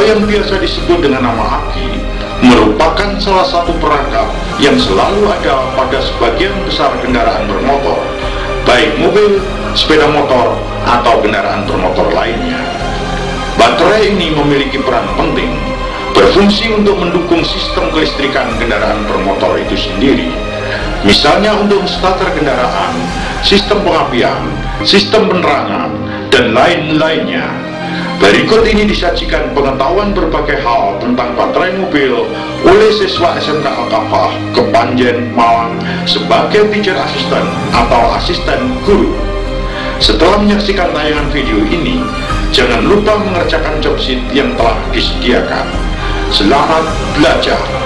atau yang biasa disebut dengan nama aki, merupakan salah satu perangkat yang selalu ada pada sebagian besar kendaraan bermotor, baik mobil, sepeda motor, atau kendaraan bermotor lainnya. Baterai ini memiliki peran penting, berfungsi untuk mendukung sistem kelistrikan kendaraan bermotor itu sendiri. Misalnya untuk starter kendaraan, sistem pengapian, sistem penerangan, dan lain-lainnya. Berikut ini disajikan pengetahuan berbagai hal tentang baterai mobil oleh siswa SMK Al-Kafah Kepanjen, Malang sebagai teacher assistant atau asisten guru. Setelah menyaksikan tayangan video ini, jangan lupa mengerjakan job sheet yang telah disediakan. Selamat belajar.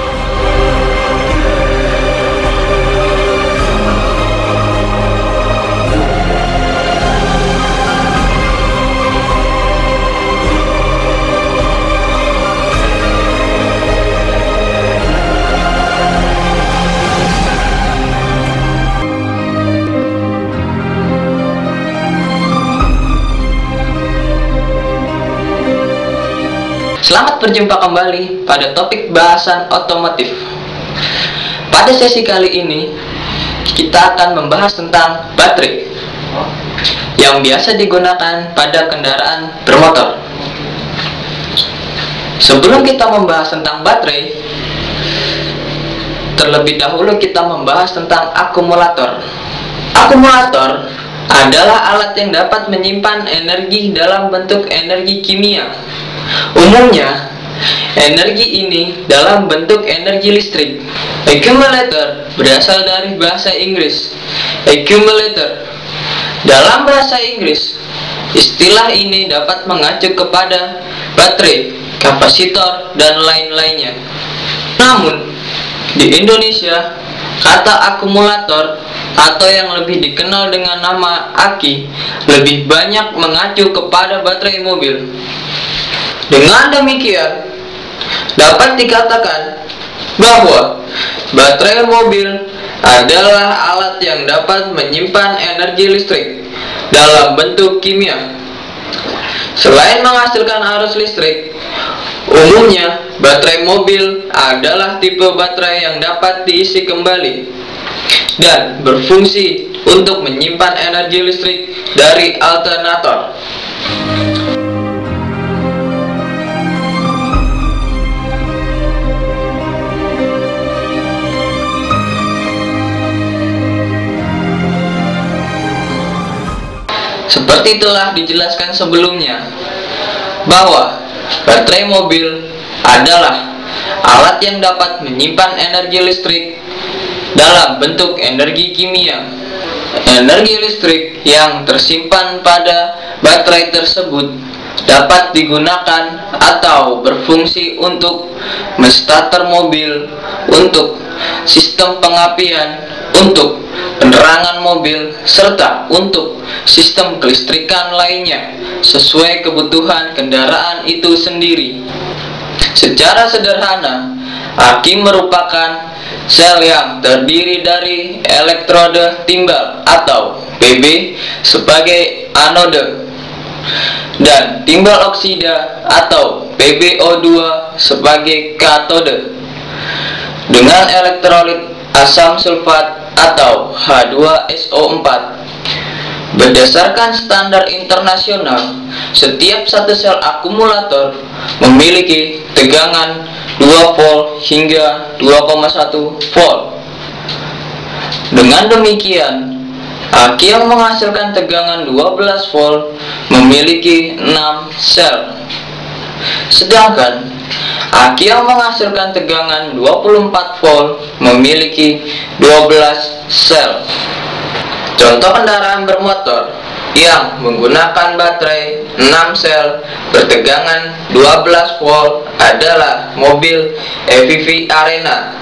Selamat berjumpa kembali pada topik bahasan otomotif. Pada sesi kali ini, kita akan membahas tentang baterai yang biasa digunakan pada kendaraan bermotor. Sebelum kita membahas tentang baterai, terlebih dahulu kita membahas tentang akumulator. Akumulator adalah alat yang dapat menyimpan energi dalam bentuk energi kimia. Umumnya, energi ini dalam bentuk energi listrik. Accumulator berasal dari bahasa Inggris accumulator. Dalam bahasa Inggris, istilah ini dapat mengacu kepada baterai, kapasitor, dan lain-lainnya. Namun, di Indonesia, kata akumulator atau yang lebih dikenal dengan nama aki lebih banyak mengacu kepada baterai mobil. Dengan demikian, dapat dikatakan bahwa baterai mobil adalah alat yang dapat menyimpan energi listrik dalam bentuk kimia. Selain menghasilkan arus listrik, umumnya baterai mobil adalah tipe baterai yang dapat diisi kembali dan berfungsi untuk menyimpan energi listrik dari alternator. Seperti telah dijelaskan sebelumnya, bahwa baterai mobil adalah alat yang dapat menyimpan energi listrik dalam bentuk energi kimia. Energi listrik yang tersimpan pada baterai tersebut dapat digunakan atau berfungsi untuk menstarter mobil, untuk sistem pengapian, untuk penerangan mobil, serta untuk sistem kelistrikan lainnya sesuai kebutuhan kendaraan itu sendiri. Secara sederhana, aki merupakan sel yang terdiri dari elektrode timbal atau PB sebagai anode dan timbal oksida atau PbO2 sebagai katode dengan elektrolit asam sulfat atau H2SO4. Berdasarkan standar internasional, setiap satu sel akumulator memiliki tegangan 2 volt hingga 2,1 volt. Dengan demikian, aki yang menghasilkan tegangan 12 volt memiliki 6 sel. Sedangkan aki yang menghasilkan tegangan 24 volt memiliki 12 sel. Contoh kendaraan bermotor yang menggunakan baterai 6 sel bertegangan 12 volt adalah mobil EVV Arena.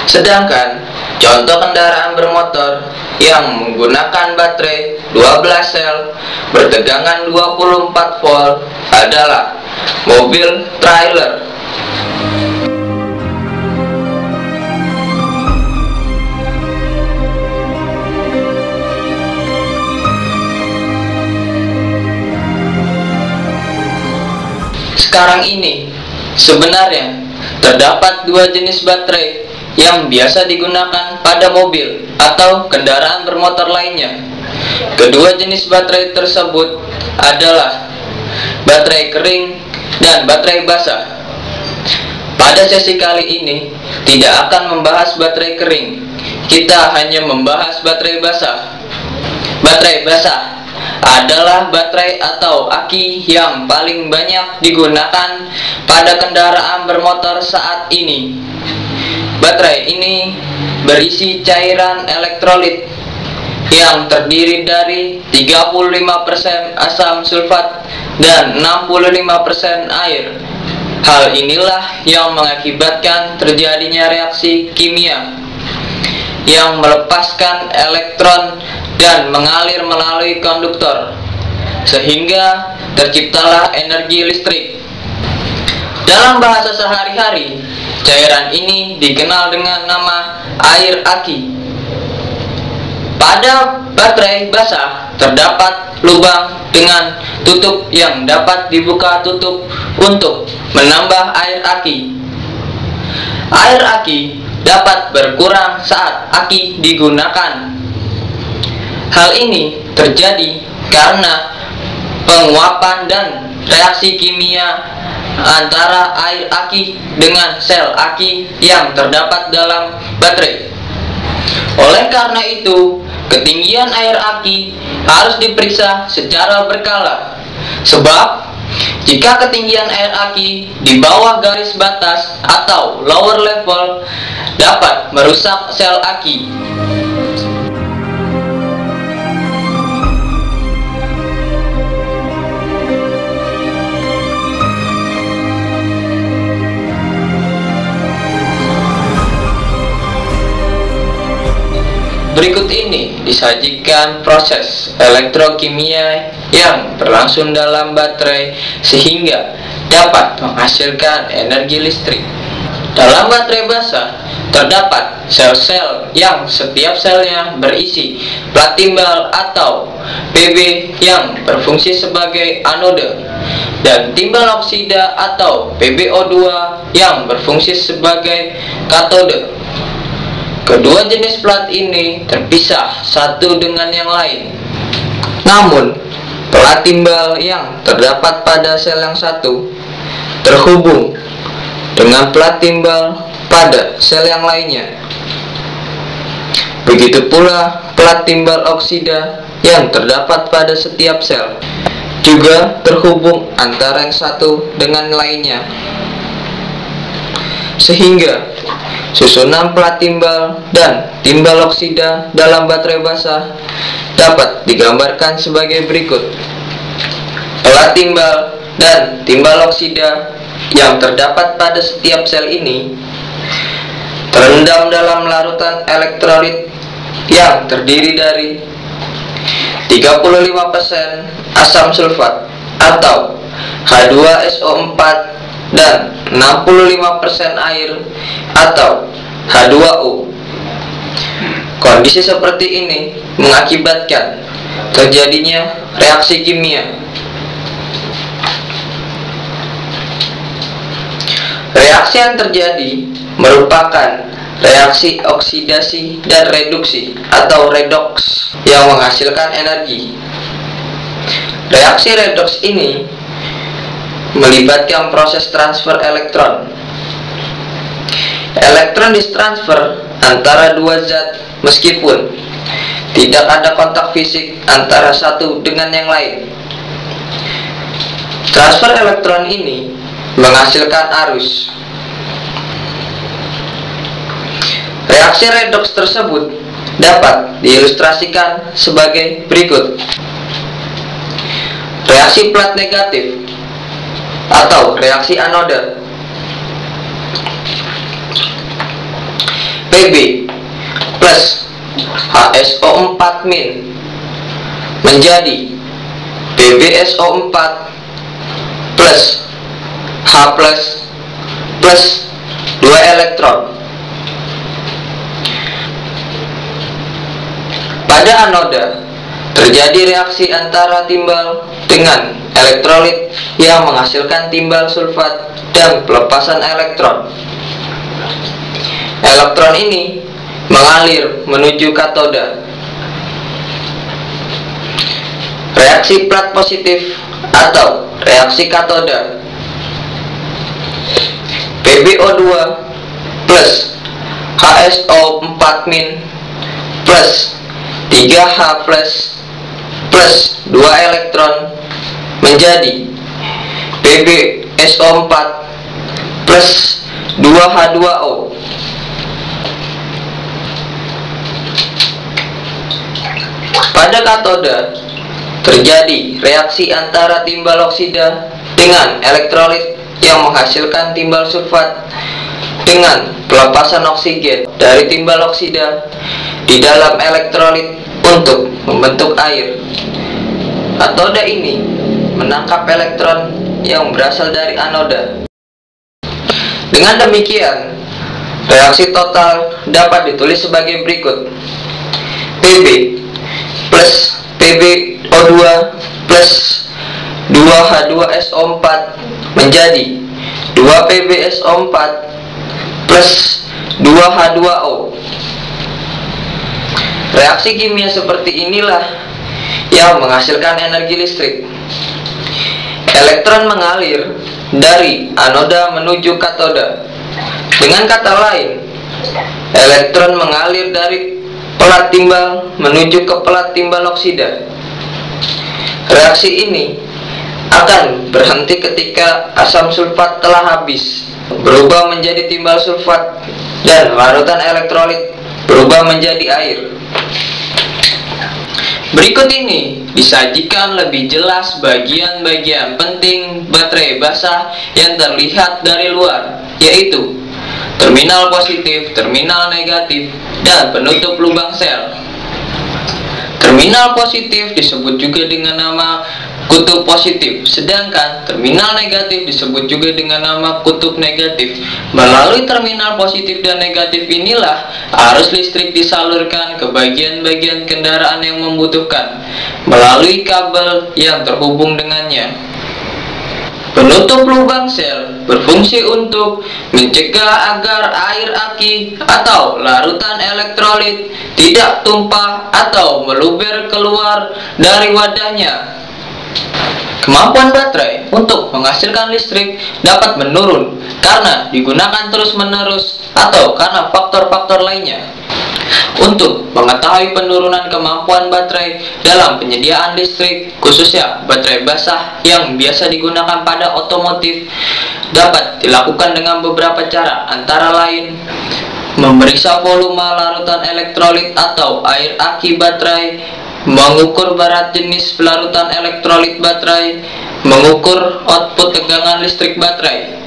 Sedangkan contoh kendaraan bermotor yang menggunakan baterai 12 sel bertegangan 24 volt adalah mobil trailer. sekarang ini sebenarnya terdapat dua jenis baterai yang biasa digunakan pada mobil atau kendaraan bermotor lainnya. Kedua jenis baterai tersebut adalah baterai kering dan baterai basah. Pada sesi kali ini tidak akan membahas baterai kering, kita hanya membahas baterai basah. Baterai basah adalah baterai atau aki yang paling banyak digunakan pada kendaraan bermotor saat ini. Baterai ini berisi cairan elektrolit yang terdiri dari 35% asam sulfat dan 65% air. Hal inilah yang mengakibatkan terjadinya reaksi kimia yang melepaskan elektron dan mengalir melalui konduktor, sehingga terciptalah energi listrik. Dalam bahasa sehari-hari, cairan ini dikenal dengan nama air aki. Pada baterai basah terdapat lubang dengan tutup yang dapat dibuka tutup untuk menambah air aki. Air aki dapat berkurang saat aki digunakan. Hal ini terjadi karena penguapan dan reaksi kimia antara air aki dengan sel aki yang terdapat dalam baterai. Oleh karena itu, ketinggian air aki harus diperiksa secara berkala. Sebab, jika ketinggian air aki di bawah garis batas atau lower level dapat merusak sel aki. Berikut ini disajikan proses elektrokimia yang berlangsung dalam baterai sehingga dapat menghasilkan energi listrik. Dalam baterai basah terdapat sel-sel yang setiap selnya berisi plat timbal atau Pb yang berfungsi sebagai anode dan timbal oksida atau PbO2 yang berfungsi sebagai katode. Kedua jenis plat ini terpisah satu dengan yang lain. Namun, plat timbal yang terdapat pada sel yang satu terhubung dengan plat timbal pada sel yang lainnya. Begitu pula plat timbal oksida yang terdapat pada setiap sel juga terhubung antara yang satu dengan lainnya. Sehingga susunan plat timbal dan timbal oksida dalam baterai basah dapat digambarkan sebagai berikut. Plat timbal dan timbal oksida yang terdapat pada setiap sel ini terendam dalam larutan elektrolit yang terdiri dari 35% asam sulfat atau H2SO4 dan 65% air atau H2O. Kondisi seperti ini mengakibatkan terjadinya reaksi kimia. Reaksi yang terjadi merupakan reaksi oksidasi dan reduksi atau redox yang menghasilkan energi. Reaksi redox ini melibatkan proses transfer elektron. Elektron ditransfer antara dua zat meskipun tidak ada kontak fisik antara satu dengan yang lain. Transfer elektron ini menghasilkan arus. Reaksi redox tersebut dapat diilustrasikan sebagai berikut. Reaksi plat negatif atau reaksi anode. Pb plus HSO4- menjadi PbSO4 plus H plus 2 elektron. Pada anoda Terjadi reaksi antara timbal dengan elektrolit yang menghasilkan timbal sulfat dan pelepasan elektron. Elektron ini mengalir menuju katoda. Reaksi plat positif atau reaksi katoda. PbO2 plus HSO4- plus 3H plus 2 elektron menjadi PbSO4 plus 2H2O. Pada katoda terjadi reaksi antara timbal oksida dengan elektrolit yang menghasilkan timbal sulfat dengan pelepasan oksigen dari timbal oksida di dalam elektrolit untuk membentuk air. Katoda ini menangkap elektron yang berasal dari anoda. Dengan demikian, reaksi total dapat ditulis sebagai berikut: Pb plus PbO2 plus 2H2SO4 menjadi 2PbSO4 plus 2H2O. Reaksi kimia seperti inilah yang menghasilkan energi listrik. Elektron mengalir dari anoda menuju katoda. Dengan kata lain, elektron mengalir dari pelat timbal menuju ke pelat timbal oksida. Reaksi ini akan berhenti ketika asam sulfat telah habis, berubah menjadi timbal sulfat, dan larutan elektrolit berubah menjadi air. Berikut ini disajikan lebih jelas bagian-bagian penting baterai basah yang terlihat dari luar, yaitu terminal positif, terminal negatif, dan penutup lubang sel. Terminal positif disebut juga dengan nama kutub positif, sedangkan terminal negatif disebut juga dengan nama kutub negatif. Melalui terminal positif dan negatif inilah arus listrik disalurkan ke bagian-bagian kendaraan yang membutuhkan melalui kabel yang terhubung dengannya. Penutup lubang sel berfungsi untuk mencegah agar air aki atau larutan elektrolit tidak tumpah atau meluber keluar dari wadahnya. Kemampuan baterai untuk menghasilkan listrik dapat menurun karena digunakan terus-menerus atau karena faktor-faktor lainnya. Untuk mengetahui penurunan kemampuan baterai dalam penyediaan listrik, khususnya baterai basah yang biasa digunakan pada otomotif, dapat dilakukan dengan beberapa cara, antara lain memeriksa volume larutan elektrolit atau air aki baterai, mengukur berat jenis larutan elektrolit baterai, mengukur output tegangan listrik baterai.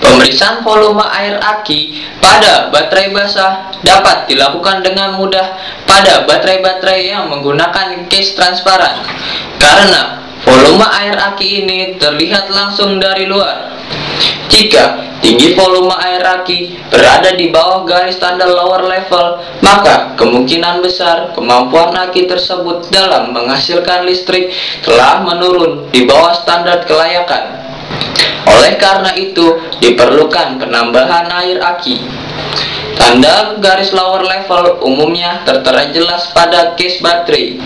Pemeriksaan volume air aki pada baterai basah dapat dilakukan dengan mudah pada baterai-baterai yang menggunakan case transparan, karena volume air aki ini terlihat langsung dari luar. Jika tinggi volume air aki berada di bawah garis tanda lower level, maka kemungkinan besar kemampuan aki tersebut dalam menghasilkan listrik telah menurun di bawah standar kelayakan. Oleh karena itu, diperlukan penambahan air aki. Tanda garis lower level umumnya tertera jelas pada case baterai.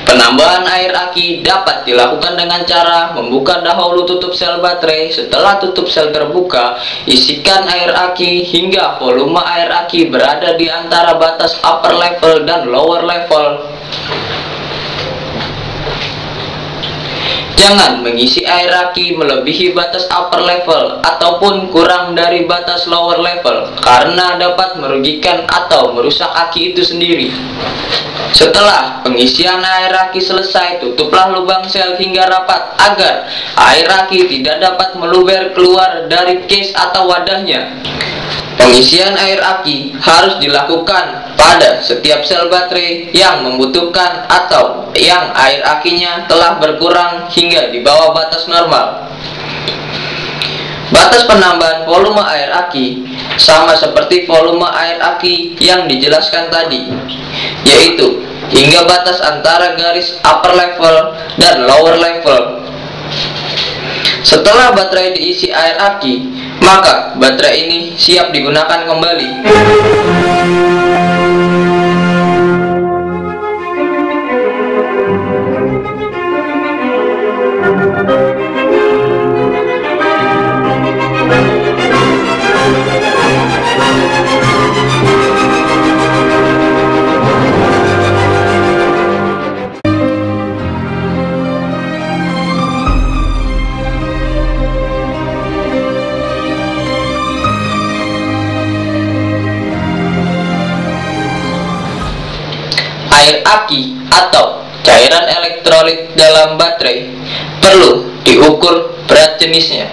Penambahan air aki dapat dilakukan dengan cara membuka dahulu tutup sel baterai. Setelah tutup sel terbuka, isikan air aki hingga volume air aki berada di antara batas upper level dan lower level. Jangan mengisi air aki melebihi batas upper level ataupun kurang dari batas lower level, karena dapat merugikan atau merusak aki itu sendiri. Setelah pengisian air aki selesai, tutuplah lubang sel hingga rapat agar air aki tidak dapat meluber keluar dari case atau wadahnya. Pengisian air aki harus dilakukan pada setiap sel baterai yang membutuhkan atau yang air akinya telah berkurang hingga di bawah batas normal. Batas penambahan volume air aki sama seperti volume air aki yang dijelaskan tadi, yaitu hingga batas antara garis upper level dan lower level. Setelah baterai diisi air aki, maka baterai ini siap digunakan kembali. Air aki atau cairan elektrolit dalam baterai perlu diukur berat jenisnya.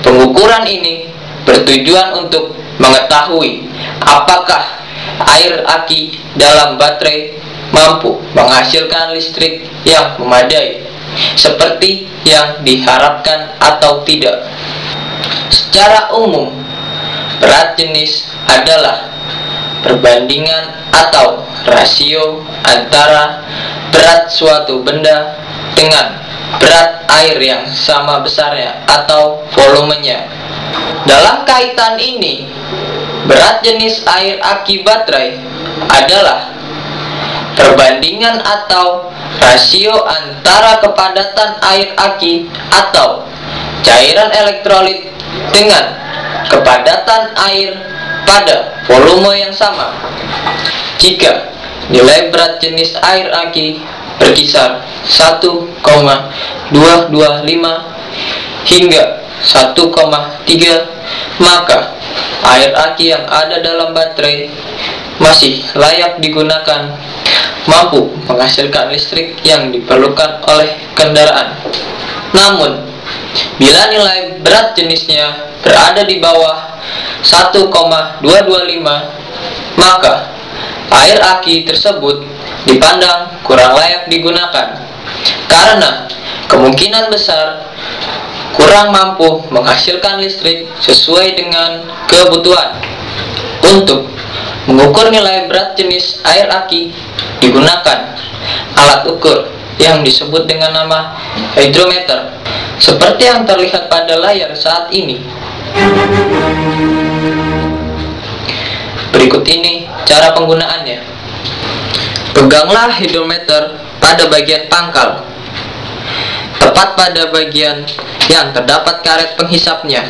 Pengukuran ini bertujuan untuk mengetahui apakah air aki dalam baterai mampu menghasilkan listrik yang memadai seperti yang diharapkan atau tidak. Secara umum, berat jenis adalah perbandingan atau rasio antara berat suatu benda dengan berat air yang sama besarnya atau volumenya. Dalam kaitan ini, berat jenis air aki baterai adalah perbandingan atau rasio antara kepadatan air aki atau cairan elektrolit dengan kepadatan air pada volume yang sama. Jika nilai berat jenis air aki berkisar 1,225 hingga 1,3, maka air aki yang ada dalam baterai masih layak digunakan, mampu menghasilkan listrik yang diperlukan oleh kendaraan. Namun, bila nilai berat jenisnya berada di bawah 1,225, maka air aki tersebut dipandang kurang layak digunakan karena kemungkinan besar kurang mampu menghasilkan listrik sesuai dengan kebutuhan. Untuk mengukur nilai berat jenis air aki digunakan alat ukur yang disebut dengan nama hidrometer, seperti yang terlihat pada layar saat ini. Berikut ini cara penggunaannya. Peganglah hidrometer pada bagian pangkal, tepat pada bagian yang terdapat karet penghisapnya.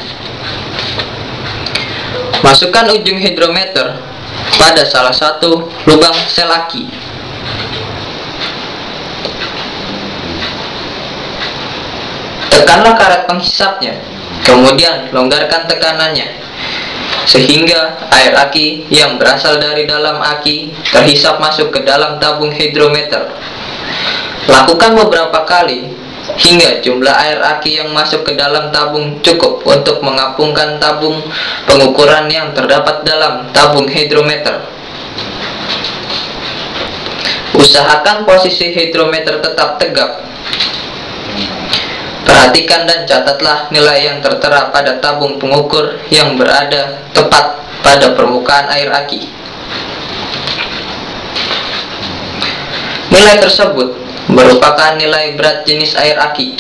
Masukkan ujung hidrometer pada salah satu lubang sel aki. Tekanlah karet penghisapnya, kemudian longgarkan tekanannya sehingga air aki yang berasal dari dalam aki terhisap masuk ke dalam tabung hidrometer. Lakukan beberapa kali hingga jumlah air aki yang masuk ke dalam tabung cukup untuk mengapungkan tabung pengukuran yang terdapat dalam tabung hidrometer. Usahakan posisi hidrometer tetap tegak. Perhatikan dan catatlah nilai yang tertera pada tabung pengukur yang berada tepat pada permukaan air aki. Nilai tersebut merupakan nilai berat jenis air aki.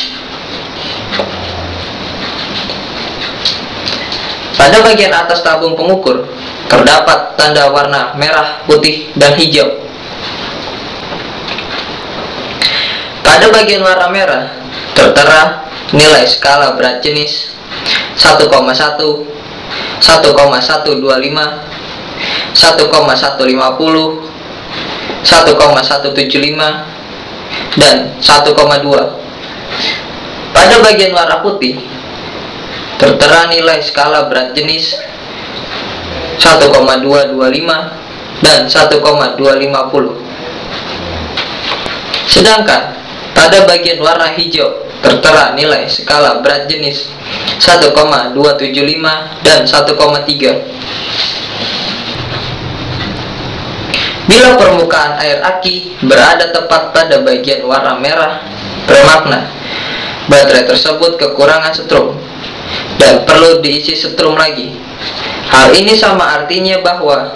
Pada bagian atas tabung pengukur terdapat tanda warna merah, putih, dan hijau. Pada bagian warna merah tertera nilai skala berat jenis 1,1, 1,125, 1,150, 1,175, dan 1,2. Pada bagian warna putih tertera nilai skala berat jenis 1,225 dan 1,250. Sedangkan pada bagian warna hijau tertera nilai skala berat jenis 1,275 dan 1,3. Bila permukaan air aki berada tepat pada bagian warna merah, bermakna baterai tersebut kekurangan setrum dan perlu diisi setrum lagi. Hal ini sama artinya bahwa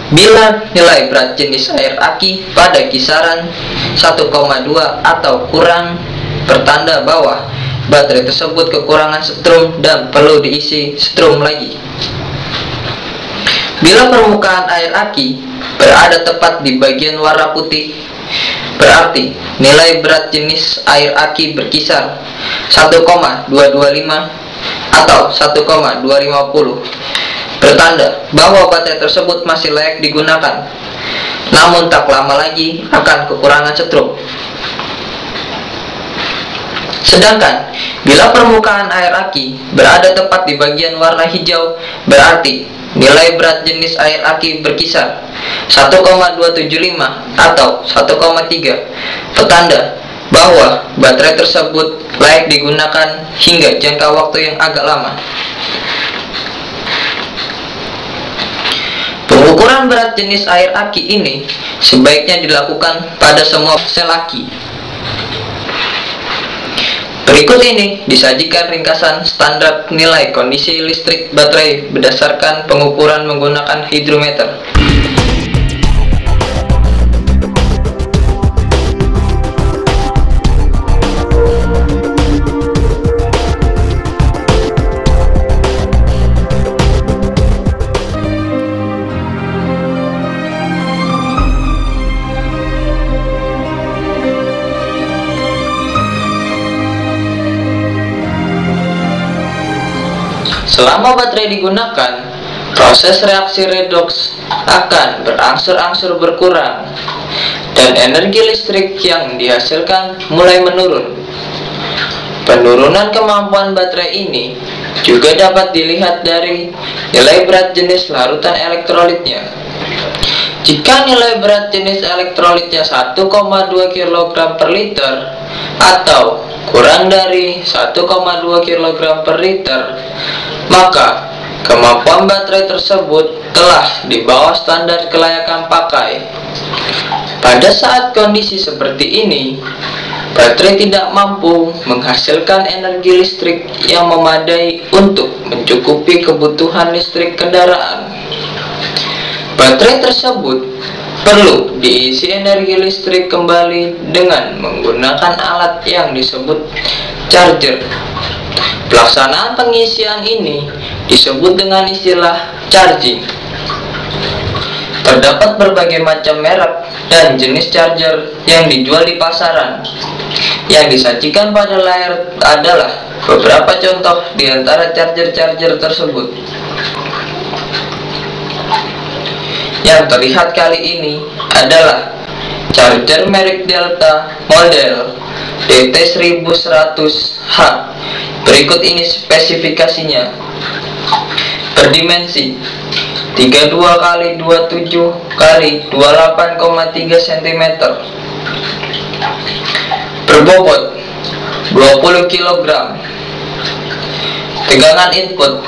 bila nilai berat jenis air aki pada kisaran 1,2 atau kurang, pertanda bahwa baterai tersebut kekurangan setrum dan perlu diisi setrum lagi. Bila permukaan air aki berada tepat di bagian warna putih, berarti nilai berat jenis air aki berkisar 1,225 atau 1,250, bertanda bahwa baterai tersebut masih layak digunakan, namun tak lama lagi akan kekurangan setrum. Sedangkan bila permukaan air aki berada tepat di bagian warna hijau, berarti nilai berat jenis air aki berkisar 1,275 atau 1,3, petanda bahwa baterai tersebut layak digunakan hingga jangka waktu yang agak lama. Pengukuran berat jenis air aki ini sebaiknya dilakukan pada semua sel aki. Berikut ini disajikan ringkasan standar nilai kondisi listrik baterai berdasarkan pengukuran menggunakan hidrometer. Selama baterai digunakan, proses reaksi redoks akan berangsur-angsur berkurang dan energi listrik yang dihasilkan mulai menurun. Penurunan kemampuan baterai ini juga dapat dilihat dari nilai berat jenis larutan elektrolitnya. Jika nilai berat jenis elektrolitnya 1,2 kg per liter atau kurang dari 1,2 kg per liter, maka kemampuan baterai tersebut telah di bawah standar kelayakan pakai. Pada saat kondisi seperti ini, baterai tidak mampu menghasilkan energi listrik yang memadai untuk mencukupi kebutuhan listrik kendaraan. Baterai tersebut perlu diisi energi listrik kembali dengan menggunakan alat yang disebut charger. Pelaksanaan pengisian ini disebut dengan istilah charging. Terdapat berbagai macam merek dan jenis charger yang dijual di pasaran. Yang disajikan pada layar adalah beberapa contoh di antara charger-charger tersebut. Yang terlihat kali ini adalah charger merek Delta model DT1100H. Berikut ini spesifikasinya. Berdimensi 32 x 27 x 28,3 cm. Berbobot 20 kg. Tegangan input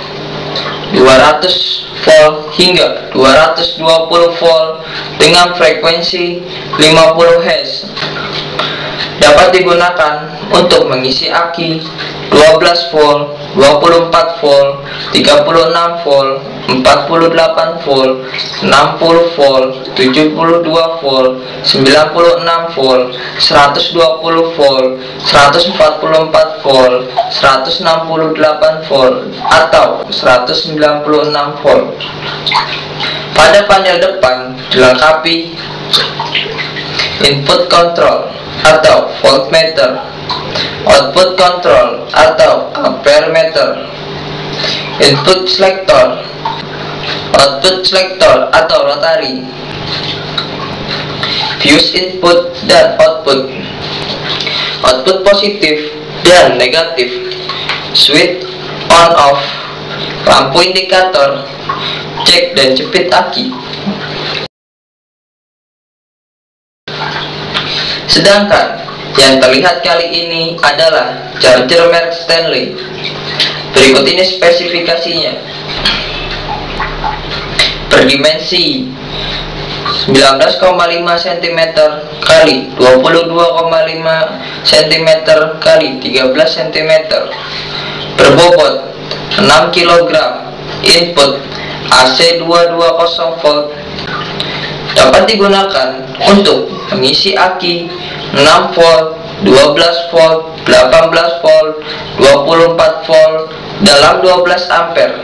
200 volt hingga 220 volt dengan frekuensi 50 Hz. Dapat digunakan untuk mengisi aki 12 volt, 24 volt, 36 volt, 48 volt, 60 volt, 72 volt, 96 volt, 120 volt, 144 volt, 168 volt, atau 196 volt. Pada panel depan dilengkapi input control atau voltmeter, output control atau ampere meter, input selector, output selector atau rotary, fuse input dan output, output positif dan negatif, switch on off, lampu indikator, cek dan jepit aki. Sedangkan Yang terlihat kali ini adalah charger merek Stanley. Berikut ini spesifikasinya. Berdimensi 19,5 cm kali 22,5 cm kali 13 cm. Berbobot 6 kg. Input AC 220 volt. Dapat digunakan untuk mengisi aki 6 volt, 12 volt, 18 volt, 24 volt dalam 12 ampere.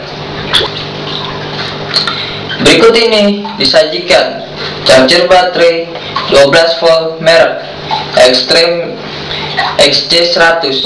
Berikut ini disajikan charger baterai 12 volt merek Extreme XJ100.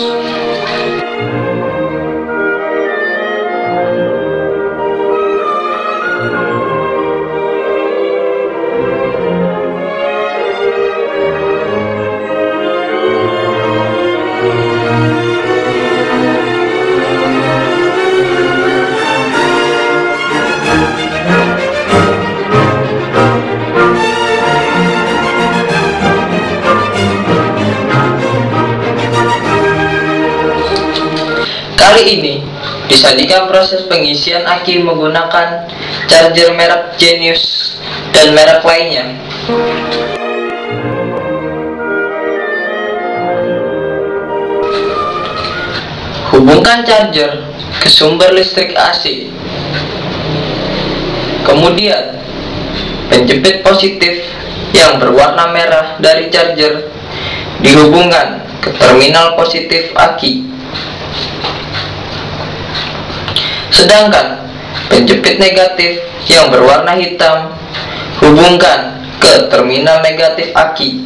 Kali ini disajikan proses pengisian aki menggunakan charger merek Genius dan merek lainnya. Hubungkan charger ke sumber listrik AC. Kemudian penjepit positif yang berwarna merah dari charger dihubungkan ke terminal positif aki. Sedangkan penjepit negatif yang berwarna hitam hubungkan ke terminal negatif aki.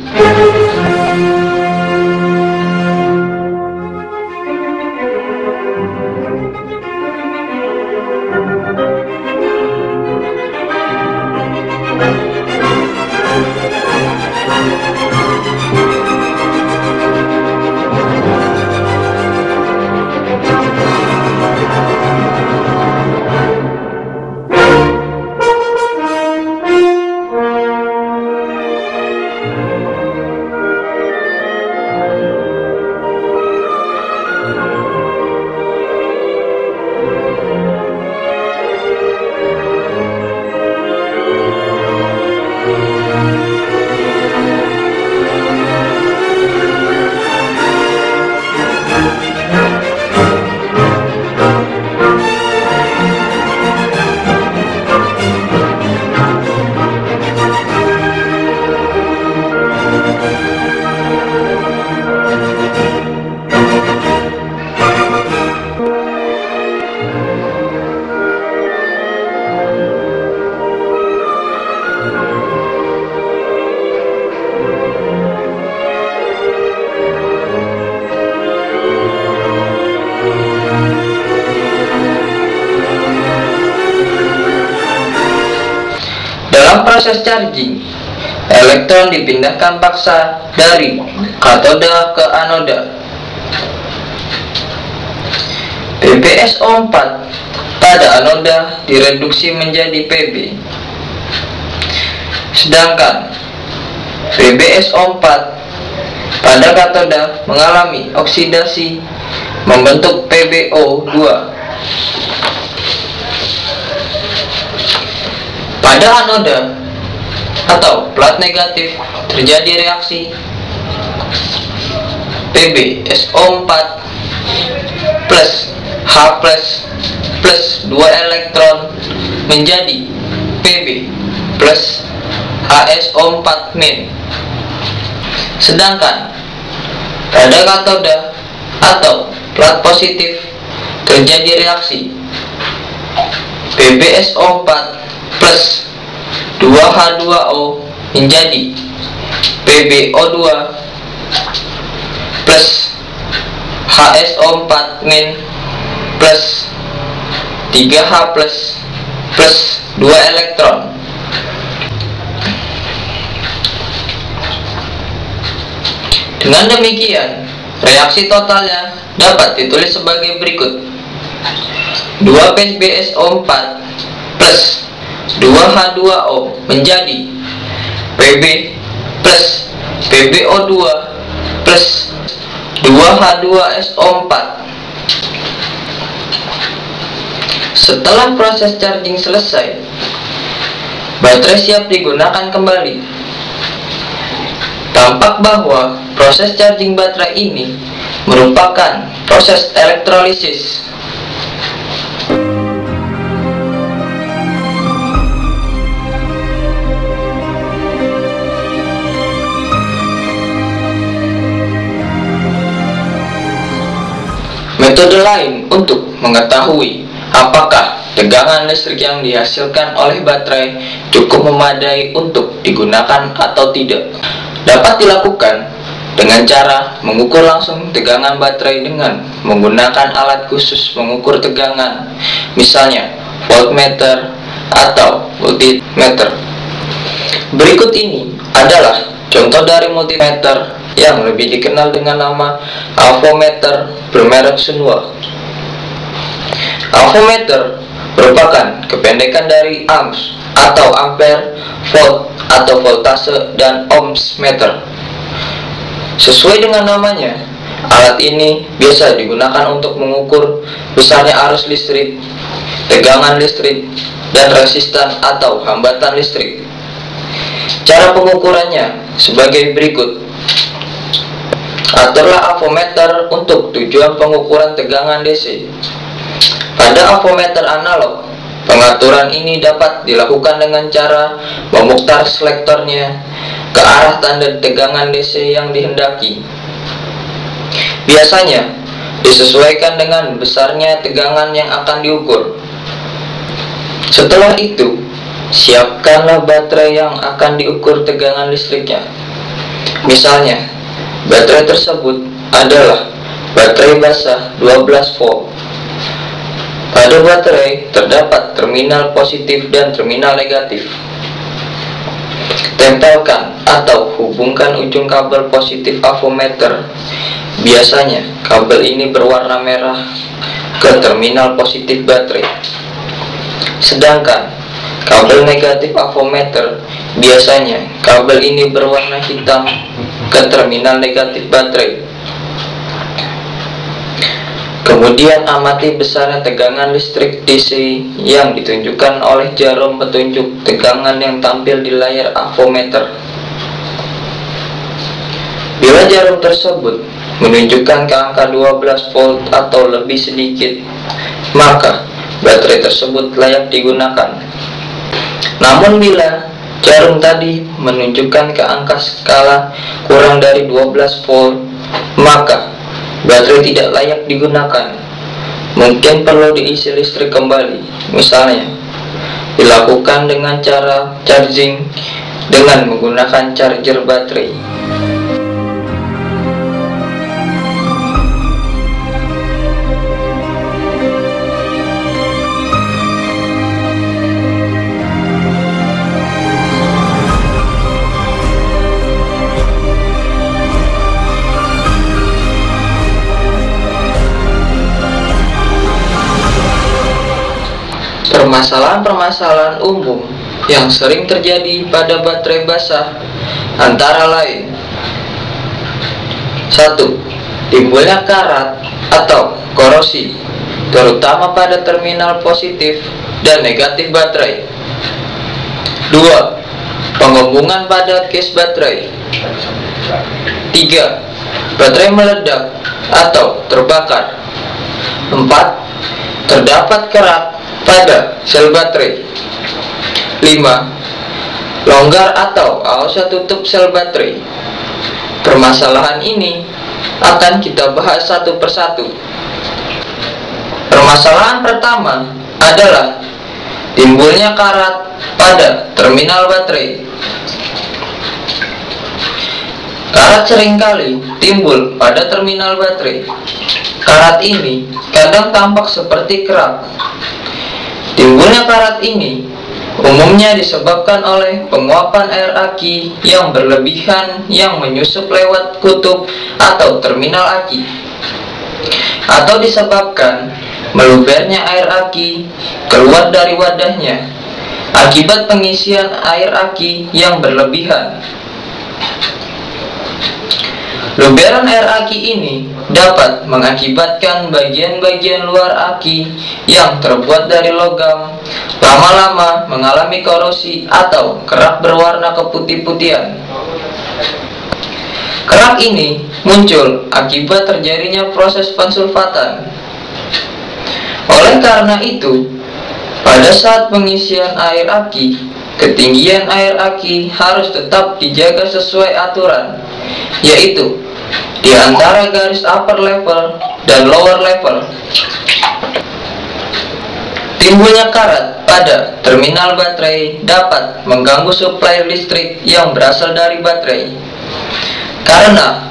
Dalam proses charging, elektron dipindahkan paksa dari katoda ke anoda. PbSO4 pada anoda direduksi menjadi Pb. Sedangkan PbSO4 pada katoda mengalami oksidasi membentuk PbO2. Pada anoda atau plat negatif terjadi reaksi PbSO4 plus H plus 2 elektron menjadi Pb plus HSO4 min. Sedangkan pada katoda atau plat positif terjadi reaksi PbSO4 plus 2H2O menjadi PbO2 plus HSO4 min plus 3H plus 2 elektron. Dengan demikian, reaksi totalnya dapat ditulis sebagai berikut: 2 PbSO4 plus 2H2O menjadi Pb plus PbO2 plus 2H2SO4. Setelah proses charging selesai, baterai siap digunakan kembali. Tampak bahwa proses charging baterai ini merupakan proses elektrolisis. Metode lain untuk mengetahui apakah tegangan listrik yang dihasilkan oleh baterai cukup memadai untuk digunakan atau tidak dapat dilakukan dengan cara mengukur langsung tegangan baterai dengan menggunakan alat khusus mengukur tegangan, misalnya voltmeter atau multimeter. Berikut ini adalah contoh dari multimeter yang lebih dikenal dengan nama avometer bermerek Sunwa. Avometer merupakan kependekan dari amps atau ampere, volt atau voltase, dan ohms meter. Sesuai dengan namanya, alat ini biasa digunakan untuk mengukur besarnya arus listrik, tegangan listrik, dan resistan atau hambatan listrik. Cara pengukurannya sebagai berikut. Aturlah avometer untuk tujuan pengukuran tegangan DC. Pada avometer analog, pengaturan ini dapat dilakukan dengan cara memutar selektornya ke arah tanda tegangan DC yang dihendaki. Biasanya disesuaikan dengan besarnya tegangan yang akan diukur. Setelah itu, siapkanlah baterai yang akan diukur tegangan listriknya. Misalnya, baterai tersebut adalah baterai basah 12 volt. Pada baterai terdapat terminal positif dan terminal negatif. Tempelkan atau hubungkan ujung kabel positif avometer. Biasanya kabel ini berwarna merah ke terminal positif baterai. Sedangkan kabel negatif avometer, biasanya kabel ini berwarna hitam ke terminal negatif baterai. Kemudian amati besarnya tegangan listrik DC yang ditunjukkan oleh jarum petunjuk tegangan yang tampil di layar avometer. Bila jarum tersebut menunjukkan ke angka 12 volt atau lebih sedikit, maka baterai tersebut layak digunakan. Namun bila jarum tadi menunjukkan ke angka skala kurang dari 12 volt, maka baterai tidak layak digunakan. Mungkin perlu diisi listrik kembali. Misalnya, dilakukan dengan cara charging dengan menggunakan charger baterai. Permasalahan-permasalahan umum yang sering terjadi pada baterai basah antara lain: 1. Timbulnya karat atau korosi, terutama pada terminal positif dan negatif baterai. 2. Penggabungan pada case baterai. 3. Baterai meledak atau terbakar. 4. Terdapat kerak pada sel baterai. 5. Longgar atau ausnya tutup sel baterai. Permasalahan ini akan kita bahas satu persatu. Permasalahan pertama adalah timbulnya karat pada terminal baterai. Karat seringkali timbul pada terminal baterai. Karat ini kadang tampak seperti kerak. Timbulnya karat ini umumnya disebabkan oleh penguapan air aki yang berlebihan yang menyusup lewat kutub atau terminal aki, atau disebabkan melubernya air aki keluar dari wadahnya akibat pengisian air aki yang berlebihan. Luberan air aki ini dapat mengakibatkan bagian-bagian luar aki yang terbuat dari logam lama-lama mengalami korosi atau kerak berwarna keputih-putihan. Kerak ini muncul akibat terjadinya proses pensulfatan. Oleh karena itu, pada saat pengisian air aki, ketinggian air aki harus tetap dijaga sesuai aturan, yaitu di antara garis upper level dan lower level. Timbulnya karat pada terminal baterai dapat mengganggu suplai listrik yang berasal dari baterai, karena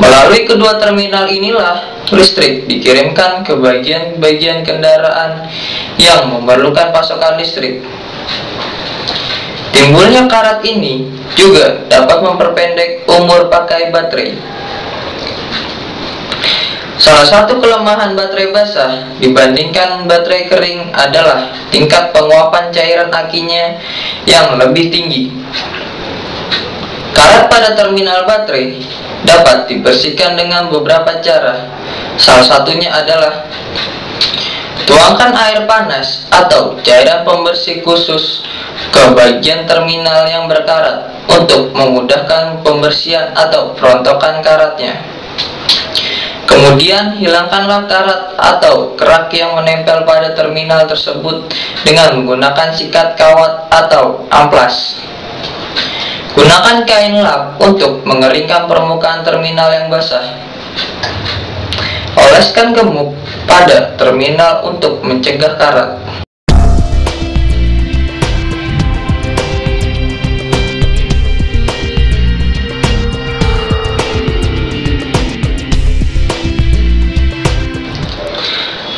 melalui kedua terminal inilah listrik dikirimkan ke bagian-bagian kendaraan yang memerlukan pasokan listrik. Timbulnya karat ini juga dapat memperpendek umur pakai baterai. Salah satu kelemahan baterai basah dibandingkan baterai kering adalah tingkat penguapan cairan akinya yang lebih tinggi. Karat pada terminal baterai dapat dibersihkan dengan beberapa cara. Salah satunya adalah tuangkan air panas atau cairan pembersih khusus ke bagian terminal yang berkarat untuk memudahkan pembersihan atau perontokan karatnya. Kemudian hilangkanlah karat atau kerak yang menempel pada terminal tersebut dengan menggunakan sikat kawat atau amplas. Gunakan kain lap untuk mengeringkan permukaan terminal yang basah. Oleskan gemuk pada terminal untuk mencegah karat.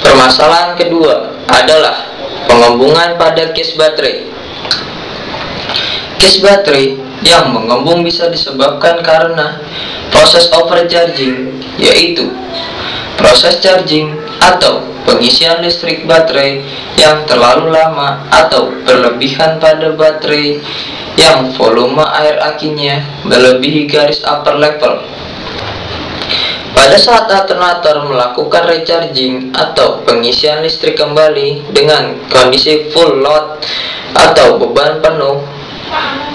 Permasalahan kedua adalah pengembungan pada case baterai. Case baterai yang mengembung bisa disebabkan karena proses overcharging, yaitu proses charging atau pengisian listrik baterai yang terlalu lama atau berlebihan pada baterai yang volume air akinya melebihi garis upper level. Pada saat alternator melakukan recharging atau pengisian listrik kembali dengan kondisi full load atau beban penuh,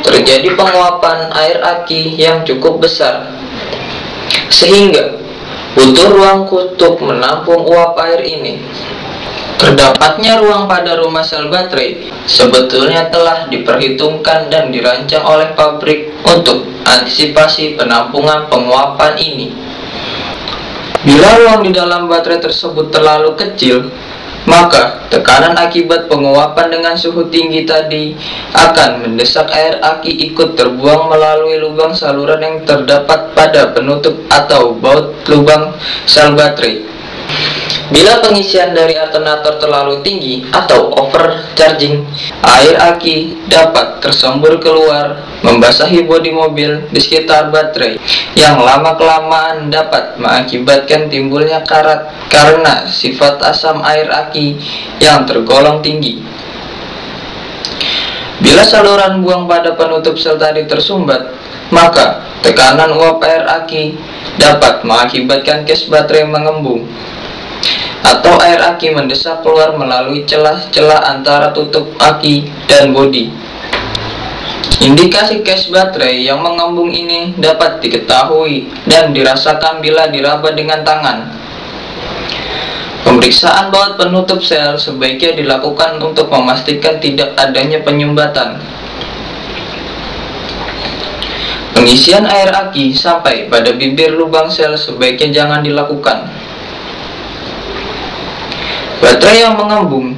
terjadi penguapan air aki yang cukup besar, sehingga butuh ruang untuk menampung uap air ini. Terdapatnya ruang pada rumah sel baterai sebetulnya telah diperhitungkan dan dirancang oleh pabrik untuk antisipasi penampungan penguapan ini. Bila ruang di dalam baterai tersebut terlalu kecil, maka tekanan akibat penguapan dengan suhu tinggi tadi akan mendesak air aki ikut terbuang melalui lubang saluran yang terdapat pada penutup atau baut lubang sel baterai. Bila pengisian dari alternator terlalu tinggi atau overcharging, air aki dapat tersembur keluar, membasahi bodi mobil di sekitar baterai, yang lama-kelamaan dapat mengakibatkan timbulnya karat karena sifat asam air aki yang tergolong tinggi. Bila saluran buang pada penutup sel tadi tersumbat, maka tekanan uap air aki dapat mengakibatkan case baterai mengembung, atau air aki mendesak keluar melalui celah-celah antara tutup aki dan bodi. Indikasi case baterai yang mengembung ini dapat diketahui dan dirasakan bila diraba dengan tangan. Pemeriksaan baut penutup sel sebaiknya dilakukan untuk memastikan tidak adanya penyumbatan. Pengisian air aki sampai pada bibir lubang sel sebaiknya jangan dilakukan. Baterai yang mengembung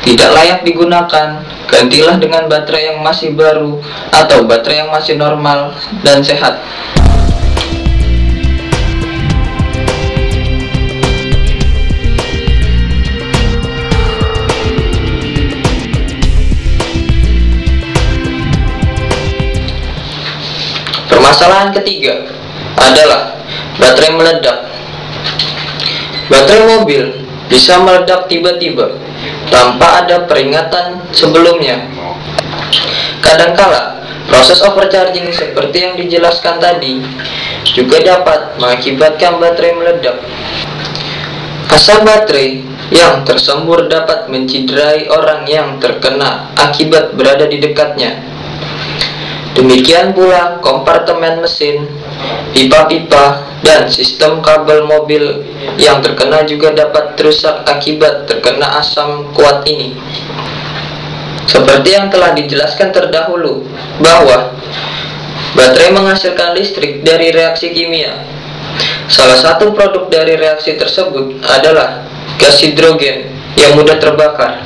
tidak layak digunakan. Gantilah dengan baterai yang masih baru atau baterai yang masih normal dan sehat. Permasalahan ketiga adalah baterai meledak. Baterai mobil bisa meledak tiba-tiba tanpa ada peringatan sebelumnya. Kadangkala, proses overcharging seperti yang dijelaskan tadi juga dapat mengakibatkan baterai meledak. Asap baterai yang tersembur dapat menciderai orang yang terkena akibat berada di dekatnya. Demikian pula kompartemen mesin, pipa-pipa, dan sistem kabel mobil yang terkena juga dapat rusak akibat terkena asam kuat ini. Seperti yang telah dijelaskan terdahulu, bahwa baterai menghasilkan listrik dari reaksi kimia. Salah satu produk dari reaksi tersebut adalah gas hidrogen yang mudah terbakar.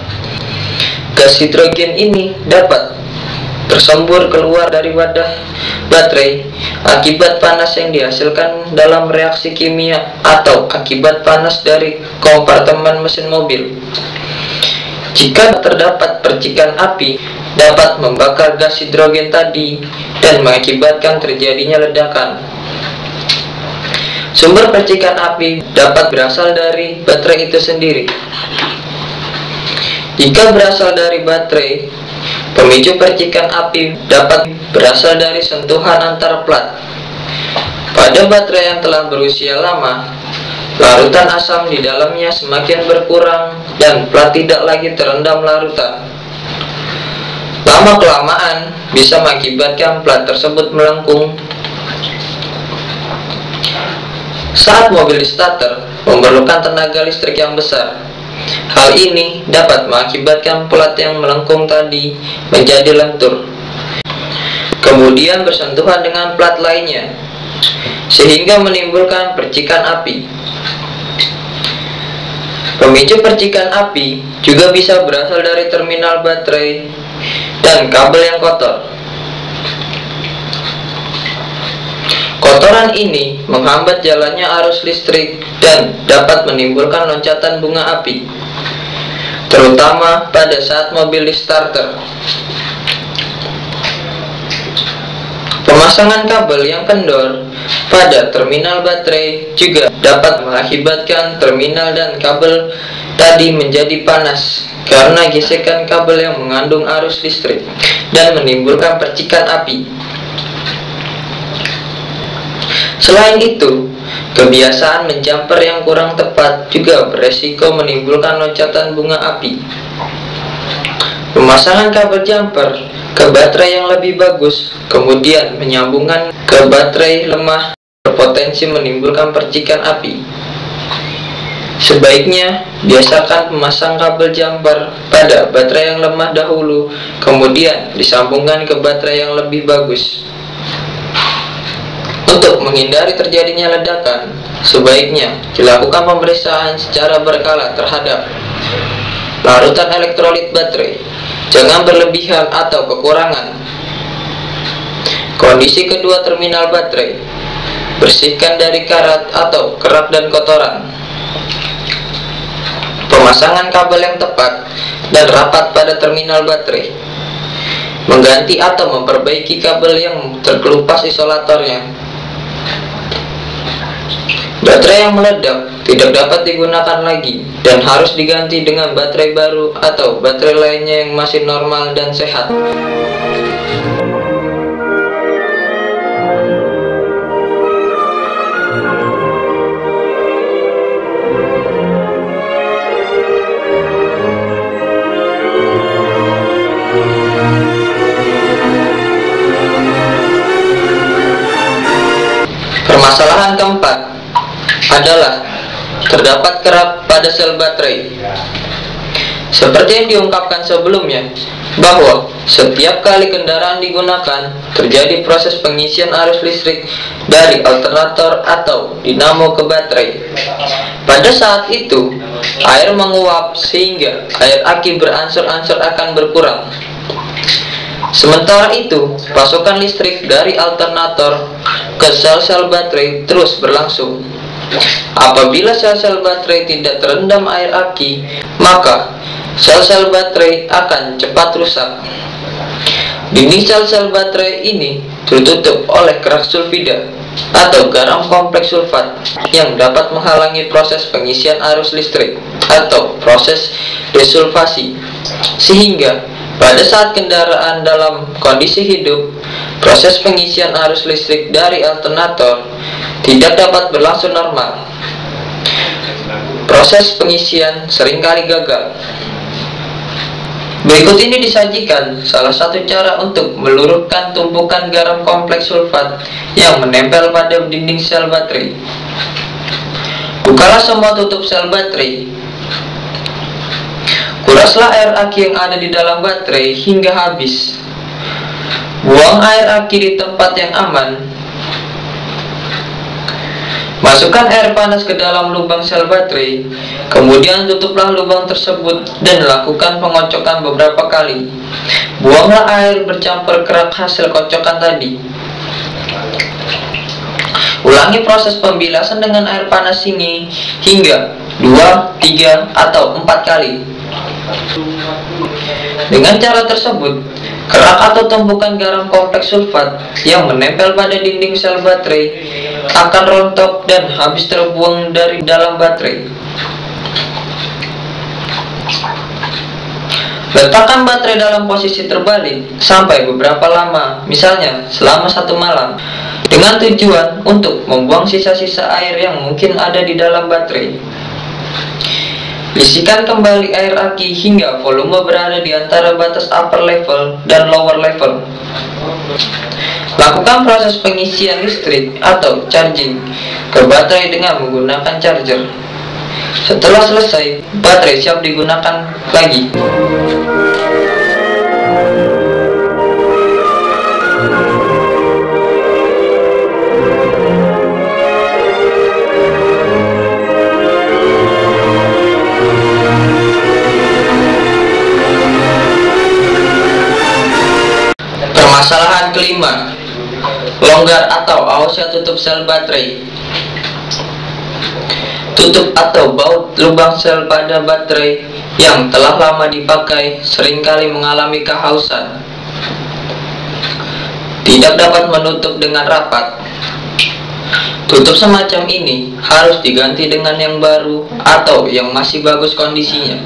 Gas hidrogen ini dapat tersembur keluar dari wadah baterai akibat panas yang dihasilkan dalam reaksi kimia atau akibat panas dari kompartemen mesin mobil. Jika terdapat percikan api, dapat membakar gas hidrogen tadi dan mengakibatkan terjadinya ledakan. Sumber percikan api dapat berasal dari baterai itu sendiri. Jika berasal dari baterai, pemicu percikan api dapat berasal dari sentuhan antar plat. Pada baterai yang telah berusia lama, larutan asam di dalamnya semakin berkurang dan plat tidak lagi terendam larutan. Lama-kelamaan bisa mengakibatkan plat tersebut melengkung. Saat mobil di starter memerlukan tenaga listrik yang besar. Hal ini dapat mengakibatkan plat yang melengkung tadi menjadi lentur, kemudian bersentuhan dengan plat lainnya, sehingga menimbulkan percikan api. Pemicu percikan api juga bisa berasal dari terminal baterai dan kabel yang kotor. Kotoran ini menghambat jalannya arus listrik dan dapat menimbulkan loncatan bunga api, terutama pada saat mobil di starter. Pemasangan kabel yang kendor pada terminal baterai juga dapat mengakibatkan terminal dan kabel tadi menjadi panas karena gesekan kabel yang mengandung arus listrik dan menimbulkan percikan api. Selain itu, kebiasaan menjumper yang kurang tepat juga beresiko menimbulkan loncatan bunga api. Pemasangan kabel jumper ke baterai yang lebih bagus, kemudian menyambungkan ke baterai lemah, berpotensi menimbulkan percikan api. Sebaiknya, biasakan memasang kabel jumper pada baterai yang lemah dahulu, kemudian disambungkan ke baterai yang lebih bagus. Untuk menghindari terjadinya ledakan, sebaiknya dilakukan pemeriksaan secara berkala terhadap larutan elektrolit baterai. Jangan berlebihan atau kekurangan. Kondisi kedua terminal baterai. Bersihkan dari karat atau kerak dan kotoran. Pemasangan kabel yang tepat dan rapat pada terminal baterai. Mengganti atau memperbaiki kabel yang terkelupas isolatornya. Baterai yang meledak tidak dapat digunakan lagi dan harus diganti dengan baterai baru atau baterai lainnya yang masih normal dan sehat. Permasalahan keempat adalah terdapat kerak pada sel baterai. Seperti yang diungkapkan sebelumnya, bahwa setiap kali kendaraan digunakan, terjadi proses pengisian arus listrik dari alternator atau dinamo ke baterai. Pada saat itu, air menguap sehingga air aki beransur-ansur akan berkurang. Sementara itu, pasokan listrik dari alternator ke sel-sel baterai terus berlangsung. Apabila sel-sel baterai tidak terendam air aki, maka sel-sel baterai akan cepat rusak. Dinding sel-sel baterai ini tertutup oleh kerak sulfida atau garam kompleks sulfat yang dapat menghalangi proses pengisian arus listrik atau proses desulfasi, sehingga Pada saat kendaraan dalam kondisi hidup, proses pengisian arus listrik dari alternator tidak dapat berlangsung normal. Proses pengisian seringkali gagal. Berikut ini disajikan salah satu cara untuk meluruhkan tumpukan garam kompleks sulfat yang menempel pada dinding sel baterai. Bukalah semua tutup sel baterai. Kuraslah air aki yang ada di dalam baterai hingga habis. Buang air aki di tempat yang aman. Masukkan air panas ke dalam lubang sel baterai, kemudian tutuplah lubang tersebut dan lakukan pengocokan beberapa kali. Buanglah air bercampur kerak hasil kocokan tadi. Ulangi proses pembilasan dengan air panas ini hingga 2, 3, atau 4 kali. Dengan cara tersebut, kerak atau tumpukan garam kompleks sulfat yang menempel pada dinding sel baterai akan rontok dan habis terbuang dari dalam baterai. Letakkan baterai dalam posisi terbalik sampai beberapa lama, misalnya selama 1 malam, dengan tujuan untuk membuang sisa-sisa air yang mungkin ada di dalam baterai. Isikan kembali air aki hingga volume berada di antara batas upper level dan lower level. Lakukan proses pengisian listrik atau charging ke baterai dengan menggunakan charger. Setelah selesai, baterai siap digunakan lagi. Permasalahan kelima, longgar atau ausnya tutup sel baterai. Tutup atau baut lubang sel pada baterai yang telah lama dipakai seringkali mengalami kehausan. Tidak dapat menutup dengan rapat. Tutup semacam ini harus diganti dengan yang baru atau yang masih bagus kondisinya.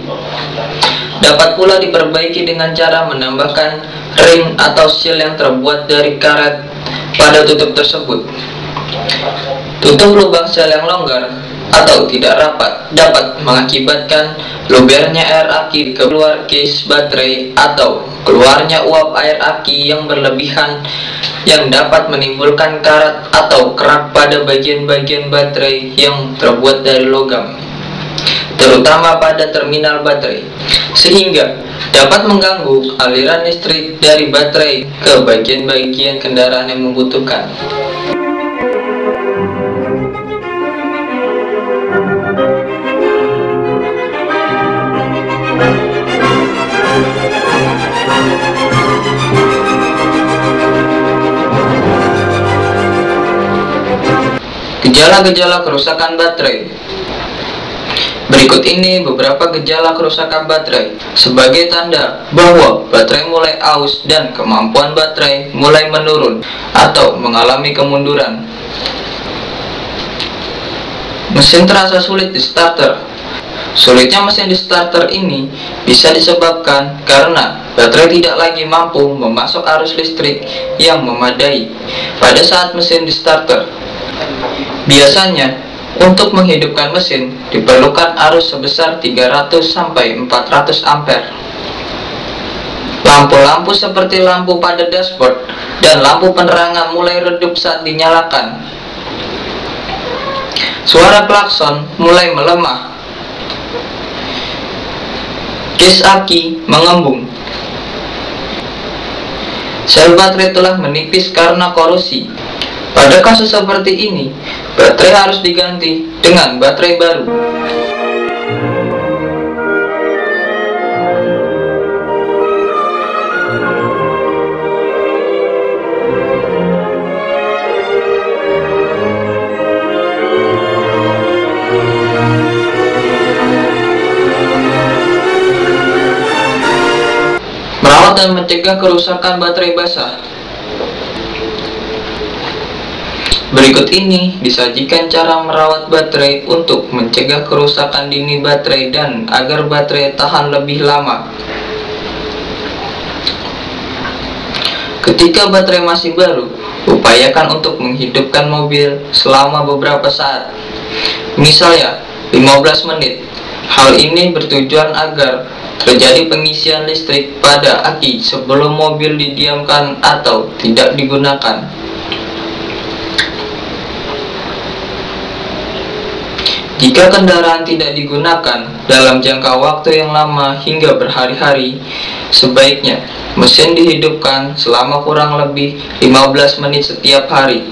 Dapat pula diperbaiki dengan cara menambahkan ring atau seal yang terbuat dari karet pada tutup tersebut. Tutup lubang sel yang longgar atau tidak rapat dapat mengakibatkan lubernya air aki keluar case baterai atau keluarnya uap air aki yang berlebihan yang dapat menimbulkan karat atau kerak pada bagian-bagian baterai yang terbuat dari logam, terutama pada terminal baterai, sehingga dapat mengganggu aliran listrik dari baterai ke bagian-bagian kendaraan yang membutuhkan. Gejala-gejala kerusakan baterai. Berikut ini beberapa gejala kerusakan baterai sebagai tanda bahwa baterai mulai aus dan kemampuan baterai mulai menurun atau mengalami kemunduran. Mesin terasa sulit di starter. Sulitnya mesin di starter ini bisa disebabkan karena baterai tidak lagi mampu memasok arus listrik yang memadai pada saat mesin di starter. Biasanya, untuk menghidupkan mesin diperlukan arus sebesar 300-400 ampere. Lampu-lampu seperti lampu pada dashboard dan lampu penerangan mulai redup saat dinyalakan. Suara klakson mulai melemah. Case aki mengembung. Sel baterai telah menipis karena korosi. Pada kasus seperti ini, baterai harus diganti dengan baterai baru. Merawat dan mencegah kerusakan baterai basah. Berikut ini disajikan cara merawat baterai untuk mencegah kerusakan dini baterai dan agar baterai tahan lebih lama. Ketika baterai masih baru, upayakan untuk menghidupkan mobil selama beberapa saat, misalnya 15 menit. Hal ini bertujuan agar terjadi pengisian listrik pada aki sebelum mobil didiamkan atau tidak digunakan. Jika kendaraan tidak digunakan dalam jangka waktu yang lama hingga berhari-hari, sebaiknya mesin dihidupkan selama kurang lebih 15 menit setiap hari.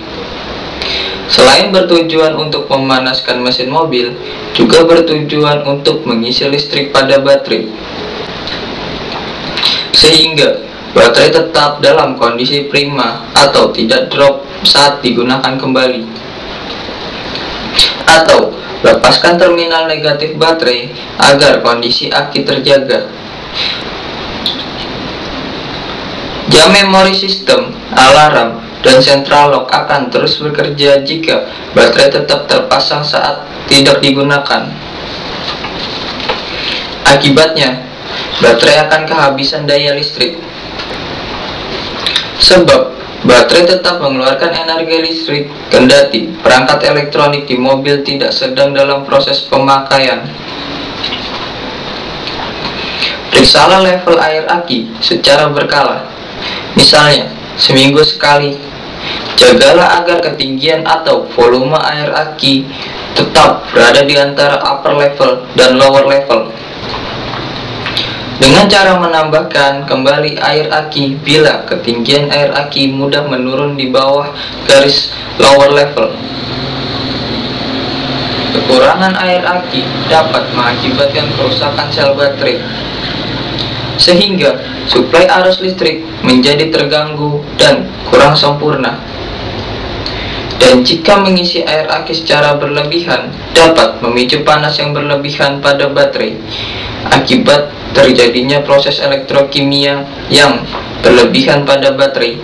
Selain bertujuan untuk memanaskan mesin mobil, juga bertujuan untuk mengisi listrik pada baterai, sehingga baterai tetap dalam kondisi prima atau tidak drop saat digunakan kembali. Atau lepaskan terminal negatif baterai agar kondisi aki terjaga. Jam memori sistem, alarm, dan central lock akan terus bekerja jika baterai tetap terpasang saat tidak digunakan. Akibatnya, baterai akan kehabisan daya listrik. Sebab baterai tetap mengeluarkan energi listrik kendati perangkat elektronik di mobil tidak sedang dalam proses pemakaian. Periksalah level air aki secara berkala, misalnya seminggu sekali. Jagalah agar ketinggian atau volume air aki tetap berada di antara upper level dan lower level, dengan cara menambahkan kembali air aki bila ketinggian air aki mudah menurun di bawah garis lower level. Kekurangan air aki dapat mengakibatkan kerusakan sel baterai, sehingga suplai arus listrik menjadi terganggu dan kurang sempurna. Dan jika mengisi air aki secara berlebihan, dapat memicu panas yang berlebihan pada baterai, akibat terjadinya proses elektrokimia yang berlebihan pada baterai.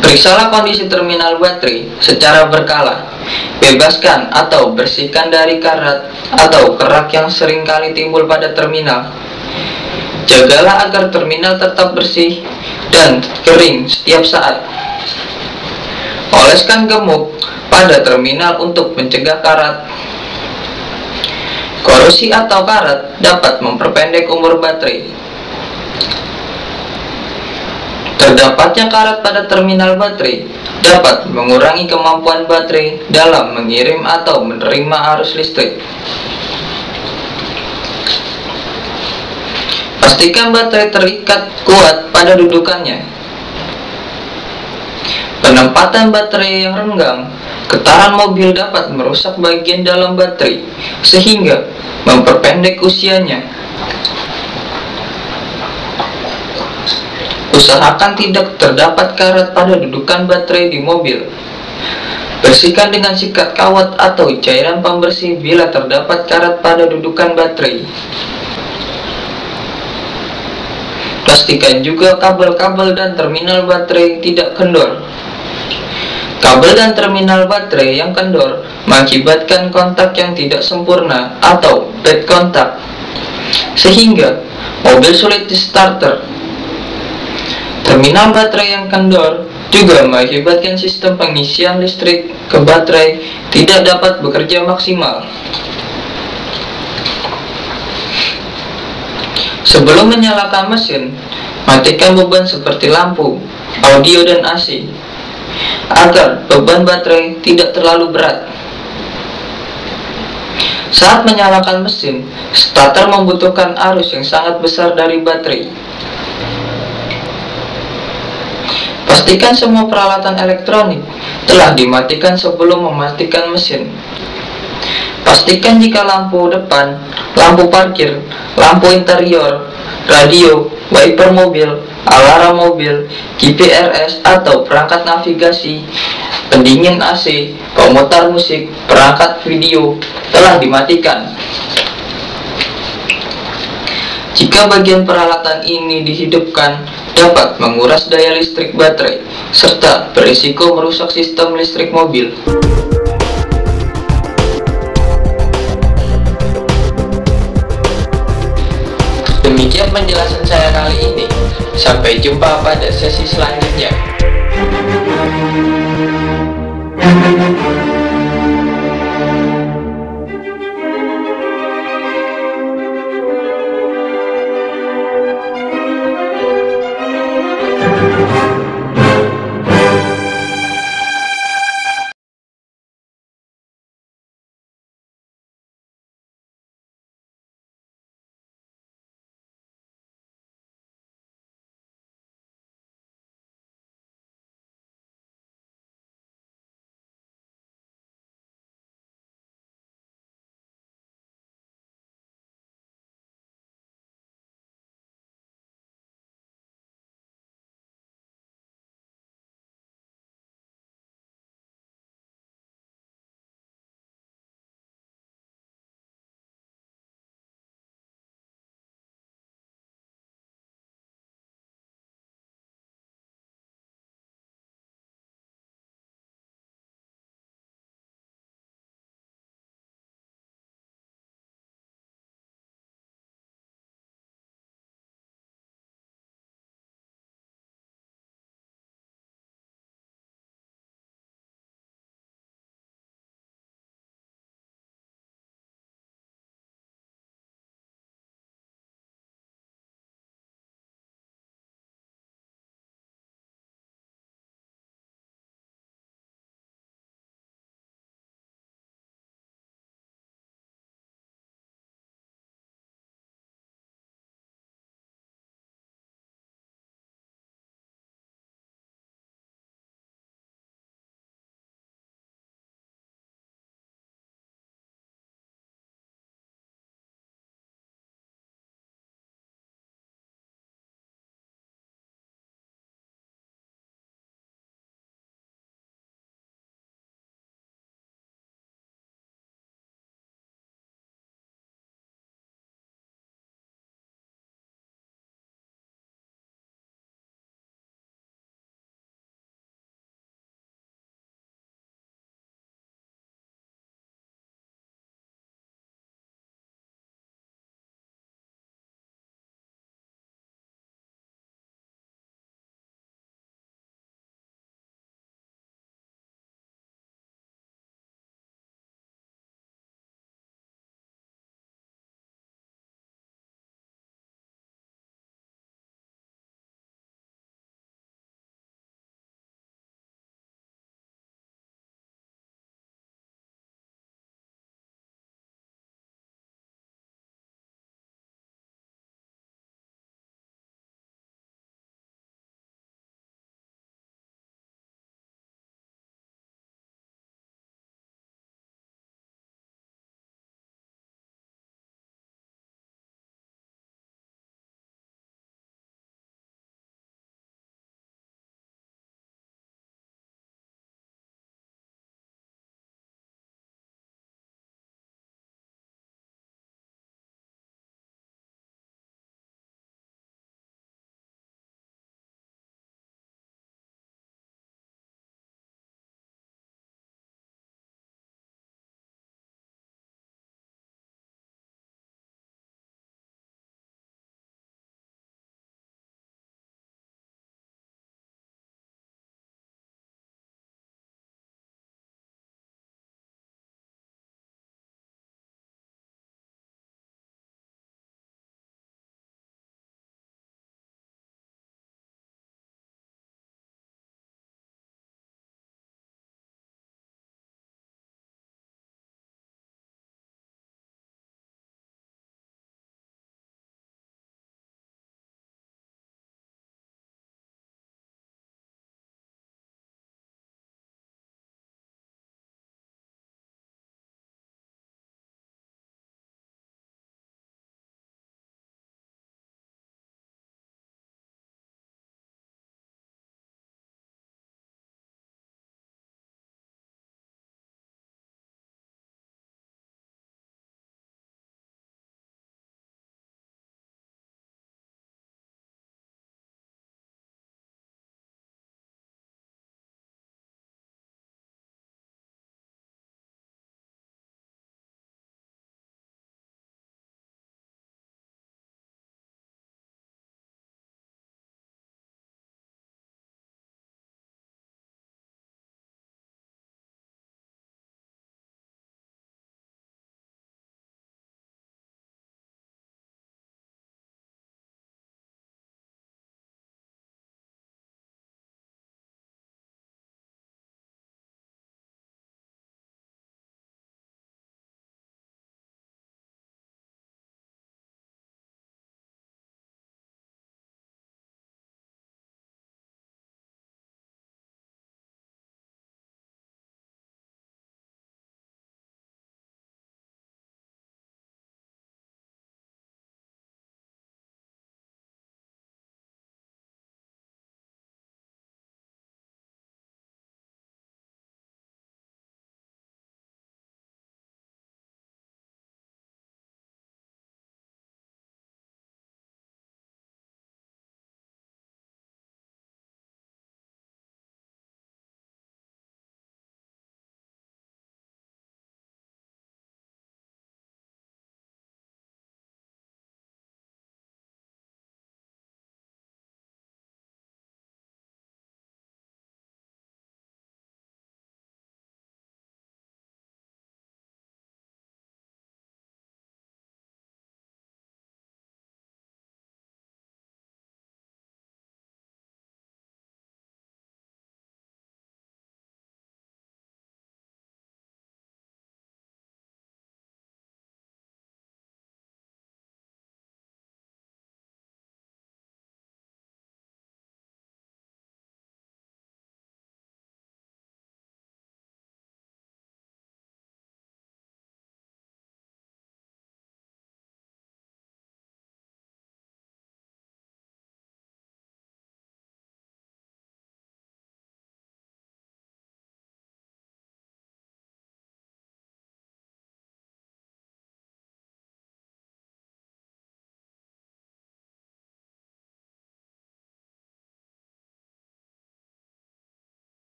Periksalah kondisi terminal baterai secara berkala. Bebaskan atau bersihkan dari karat atau kerak yang seringkali timbul pada terminal. Jagalah agar terminal tetap bersih dan kering setiap saat. Oleskan gemuk pada terminal untuk mencegah karat. Korosi atau karat dapat memperpendek umur baterai. Terdapatnya karat pada terminal baterai dapat mengurangi kemampuan baterai dalam mengirim atau menerima arus listrik. Pastikan baterai terikat kuat pada dudukannya. Penempatan baterai yang renggang, getaran mobil dapat merusak bagian dalam baterai sehingga memperpendek usianya. Usahakan tidak terdapat karat pada dudukan baterai di mobil. Bersihkan dengan sikat kawat atau cairan pembersih bila terdapat karat pada dudukan baterai. Pastikan juga kabel-kabel dan terminal baterai tidak kendor. Kabel dan terminal baterai yang kendor mengakibatkan kontak yang tidak sempurna atau bad kontak, sehingga mobil sulit di starter. Terminal baterai yang kendor juga mengakibatkan sistem pengisian listrik ke baterai tidak dapat bekerja maksimal. Sebelum menyalakan mesin, matikan beban seperti lampu, audio, dan AC agar beban baterai tidak terlalu berat. Saat menyalakan mesin, starter membutuhkan arus yang sangat besar dari baterai. Pastikan semua peralatan elektronik telah dimatikan sebelum mematikan mesin. Pastikan jika lampu depan, lampu parkir, lampu interior, radio, wiper mobil, alarm mobil, GPRS atau perangkat navigasi, pendingin AC, pemutar musik, perangkat video telah dimatikan. Jika bagian peralatan ini dihidupkan, dapat menguras daya listrik baterai serta berisiko merusak sistem listrik mobil. sekian penjelasan saya kali ini. Sampai jumpa pada sesi selanjutnya.